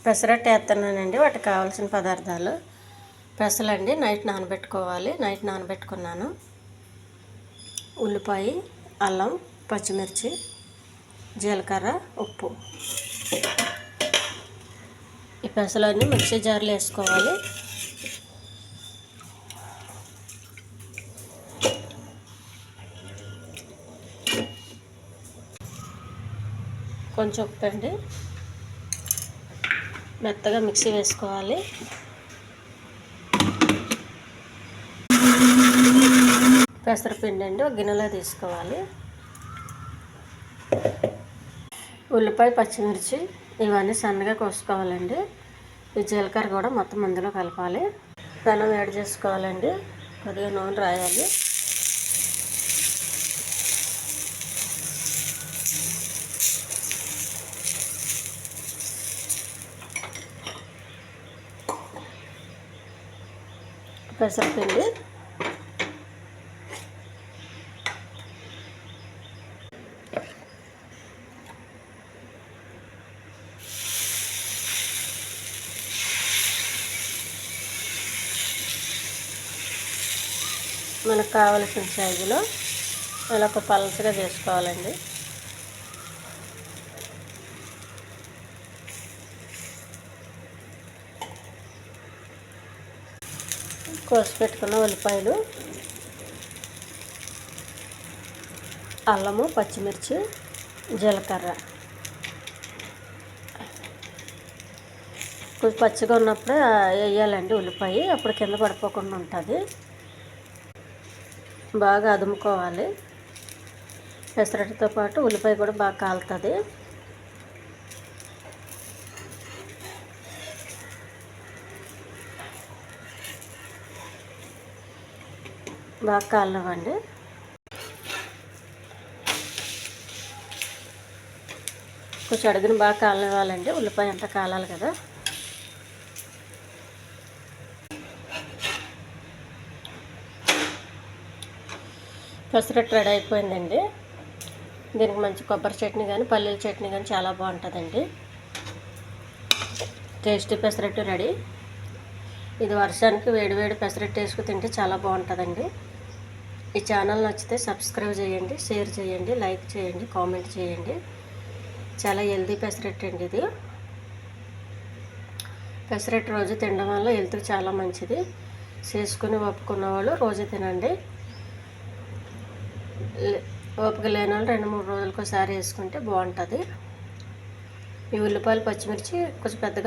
పెసరట్టు వేస్తున్నానండి. వాటికి కావాల్సిన పదార్థాలు పెసలండి నైట్ నానబెట్టుకోవాలి. నైట్ నానబెట్టుకున్నాను. ఉల్లిపాయ, అల్లం, పచ్చిమిర్చి, జీలకర్ర, ఉప్పు. ఈ పెసలన్నీ మిక్సీ జార్లో వేసుకోవాలి. కొంచెం ఉప్పు అండి. మెత్తగా మిక్సీ వేసుకోవాలి. పెసరపిండి అండి ఒక గిన్నెలో తీసుకోవాలి. ఉల్లిపాయ, పచ్చిమిర్చి ఇవన్నీ సన్నగా కోసుకోవాలండి. ఈ జీలకర్ర కూడా మొత్తం అందులో కలపాలి. పెనం వేడి చేసుకోవాలండి. కొద్దిగా నూనె రాయాలి. పెసరపిండి, మనకు కావలసిన సైజులో ఇలా ఒక పలచగా చేసుకోవాలండి. కోసి పెట్టుకున్న ఉల్లిపాయలు, అల్లము, పచ్చిమిర్చి, జీలకర్ర కొంచెం పచ్చిగా ఉన్నప్పుడే వేయాలండి ఉల్లిపాయ. అప్పుడు కింద పడిపోకుండా ఉంటుంది. బాగా అదుముకోవాలి. పెసరట్టుతో పాటు ఉల్లిపాయ కూడా బాగా కాలుతుంది. బాగా కాలనివ్వండి. కొంచెం అడుగుని బాగా కాలనివ్వాలండి. ఉల్లిపాయ అంతా కాలాలి కదా. పెసరట్టు రెడీ అయిపోయిందండి. దీనికి మంచి కొబ్బరి చట్నీ కానీ పల్లీల చట్నీ కానీ చాలా బాగుంటుందండి. Tasty pesarattu ready. ఇది వర్షానికి వేడివేడి పెసరట్టు వేసుకు తింటే చాలా బాగుంటుందండి. ఈ ఛానల్ నచ్చితే సబ్స్క్రైబ్ చేయండి, షేర్ చేయండి, లైక్ చేయండి, కామెంట్ చేయండి. చాలా హెల్తీ పెసరట్టు అండి ఇది. పెసరట్టు రోజు తినడం వల్ల హెల్త్కి చాలా మంచిది. చేసుకుని ఒప్పుకున్న వాళ్ళు రోజు తినండి. ఓపిక లేని వాళ్ళు 2-3 రోజులకు ఒకసారి వేసుకుంటే బాగుంటుంది. ఈ ఉల్లిపాయలు, పచ్చిమిర్చి కొంచెం పెద్దగా